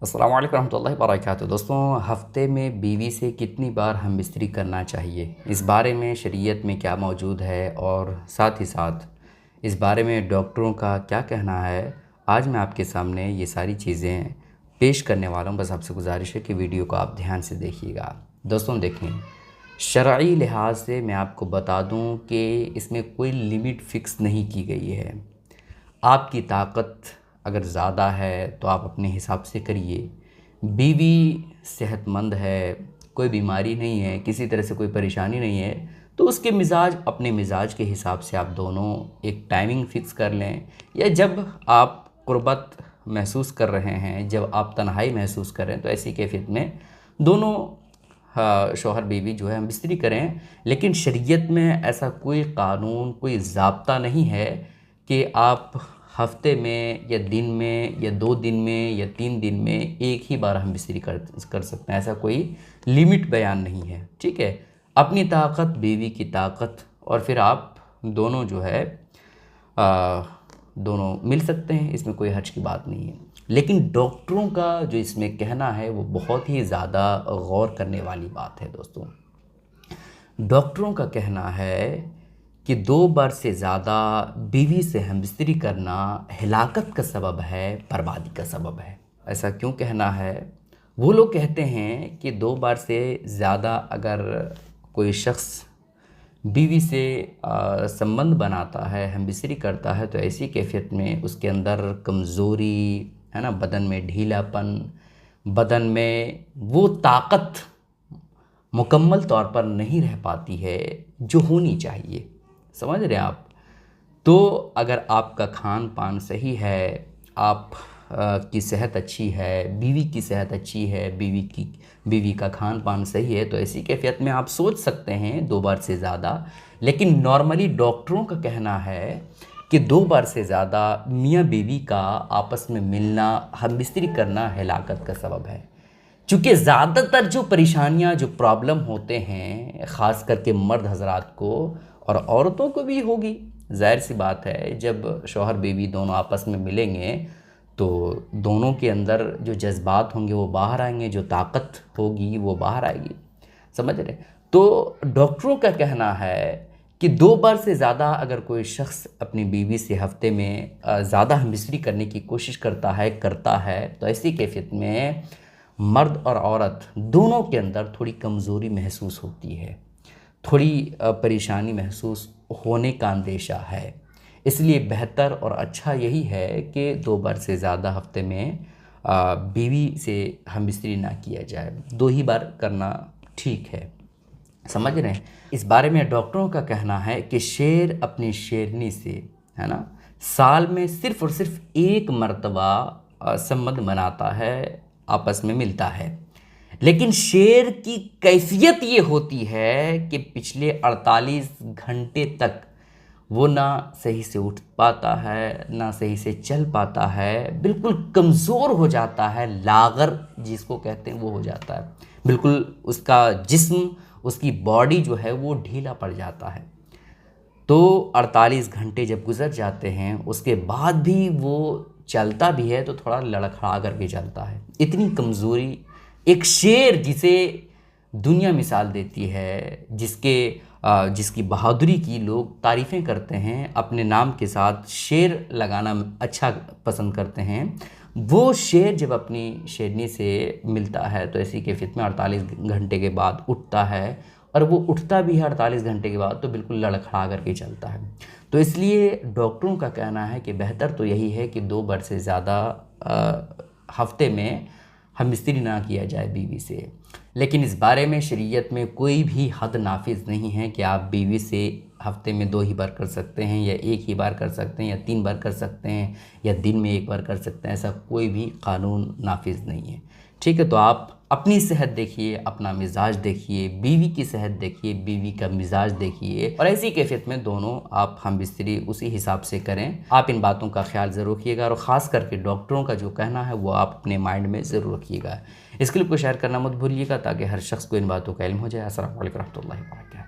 अस्सलाम वालेकुम रहमतुल्लाहि व बरकातुहू। दोस्तों, हफ़्ते में बीवी से कितनी बार हम बिस्तरी करना चाहिए, इस बारे में शरीयत में क्या मौजूद है और साथ ही साथ इस बारे में डॉक्टरों का क्या कहना है, आज मैं आपके सामने ये सारी चीज़ें पेश करने वाला हूँ। बस आपसे गुजारिश है कि वीडियो को आप ध्यान से देखिएगा। दोस्तों देखें, शरई लिहाज से मैं आपको बता दूँ कि इसमें कोई लिमिट फ़िक्स नहीं की गई है। आपकी ताकत अगर ज़्यादा है तो आप अपने हिसाब से करिए। बीवी सेहतमंद है, कोई बीमारी नहीं है, किसी तरह से कोई परेशानी नहीं है, तो उसके मिजाज अपने मिजाज के हिसाब से आप दोनों एक टाइमिंग फ़िक्स कर लें। या जब आप क़ुर्बत महसूस कर रहे हैं, जब आप तन्हाई महसूस कर रहे हैं, तो ऐसी कैफ़ियत में दोनों शौहर बीवी जो है हम बिस्तरी करें। लेकिन शरीयत में ऐसा कोई क़ानून, कोई ज़ाब्ता नहीं है कि आप हफ़्ते में या दिन में या 2 दिन में या 3 दिन में एक ही बार हम बिस्तरी कर सकते हैं। ऐसा कोई लिमिट बयान नहीं है, ठीक है। अपनी ताकत, बीवी की ताकत, और फिर आप दोनों जो है दोनों मिल सकते हैं, इसमें कोई हर्ज की बात नहीं है। लेकिन डॉक्टरों का जो इसमें कहना है वो बहुत ही ज़्यादा गौर करने वाली बात है। दोस्तों, डॉक्टरों का कहना है कि 2 बार से ज़्यादा बीवी से हमबिस्तरी करना हिलाकत का सबब है, बर्बादी का सबब है। ऐसा क्यों कहना है? वो लोग कहते हैं कि 2 बार से ज़्यादा अगर कोई शख्स बीवी से संबंध बनाता है, हमबिस्तरी करता है, तो ऐसी कैफ़ियत में उसके अंदर कमज़ोरी है ना, बदन में ढीलापन, बदन में वो ताकत मुकम्मल तौर पर नहीं रह पाती है जो होनी चाहिए। समझ रहे हैं आप? तो अगर आपका खान पान सही है, आप की सेहत अच्छी है, बीवी की सेहत अच्छी है, बीवी का खान पान सही है, तो ऐसी कैफ़ियत में आप सोच सकते हैं 2 बार से ज़्यादा। लेकिन नॉर्मली डॉक्टरों का कहना है कि 2 बार से ज़्यादा मियाँ बीवी का आपस में मिलना, हमबिस्तरी करना हिलाकत का सबब है। चूँकि ज़्यादातर जो परेशानियाँ, जो प्रॉब्लम होते हैं, ख़ास करके मर्द हज़रात को और औरतों को भी होगी, ज़ाहिर सी बात है। जब शौहर बीवी दोनों आपस में मिलेंगे तो दोनों के अंदर जो जज्बात होंगे वो बाहर आएंगे, जो ताकत होगी वो बाहर आएगी। समझ रहे? तो डॉक्टरों का कहना है कि 2 बार से ज़्यादा अगर कोई शख्स अपनी बीवी से हफ़्ते में ज़्यादा हमबिस्तरी करने की कोशिश करता है, तो ऐसी कैफ़ियत में मर्द और औरत दोनों के अंदर थोड़ी कमज़ोरी महसूस होती है, थोड़ी परेशानी महसूस होने का अंदेशा है। इसलिए बेहतर और अच्छा यही है कि 2 बार से ज़्यादा हफ़्ते में बीवी से हमबिस्तरी ना किया जाए, 2 ही बार करना ठीक है। समझ रहे हैं? इस बारे में डॉक्टरों का कहना है कि शेर अपनी शेरनी से, है ना, साल में सिर्फ़ और सिर्फ 1 मरतबा संबंध बनाता है, आपस में मिलता है। लेकिन शेर की कैफ़ियत ये होती है कि पिछले 48 घंटे तक वो ना सही से उठ पाता है, ना सही से चल पाता है, बिल्कुल कमज़ोर हो जाता है, लाग़र जिसको कहते हैं वो हो जाता है। बिल्कुल उसका जिस्म, उसकी बॉडी जो है वो ढीला पड़ जाता है। तो 48 घंटे जब गुज़र जाते हैं, उसके बाद भी वो चलता भी है तो थोड़ा लड़खड़ा कर के चलता है। इतनी कमज़ोरी एक शेर जिसे दुनिया मिसाल देती है, जिसकी बहादुरी की लोग तारीफ़ें करते हैं, अपने नाम के साथ शेर लगाना अच्छा पसंद करते हैं, वो शेर जब अपनी शेरनी से मिलता है तो ऐसी कैफ़ियत में 48 घंटे के बाद उठता है, और वो उठता भी है 48 घंटे के बाद तो बिल्कुल लड़खड़ा करके चलता है। तो इसलिए डॉक्टरों का कहना है कि बेहतर तो यही है कि 2 बार से ज़्यादा हफ़्ते में हमबिस्तरी ना किया जाए बीवी से। लेकिन इस बारे में शरीयत में कोई भी हद नाफिज नहीं है कि आप बीवी से हफ़्ते में 2 ही बार कर सकते हैं, या 1 ही बार कर सकते हैं, या 3 बार कर सकते हैं, या दिन में 1 बार कर सकते हैं। ऐसा कोई भी कानून नाफिज नहीं है, ठीक है। तो आप अपनी सेहत देखिए, अपना मिजाज देखिए, बीवी की सेहत देखिए, बीवी का मिजाज देखिए, और ऐसी कैफ़ियत में दोनों आप हमबिस्तरी उसी हिसाब से करें। आप इन बातों का ख्याल ज़रूर रखिएगा, और ख़ास करके डॉक्टरों का जो कहना है वो आप अपने माइंड में ज़रूर रखिएगा। इस क्लिप को शेयर करना मत भूलिएगा ताकि हर शख्स को इन बातों का इल्म हो जाए। अस्सलामु अलैकुम रहमतुल्लाहि व बरकातुहू।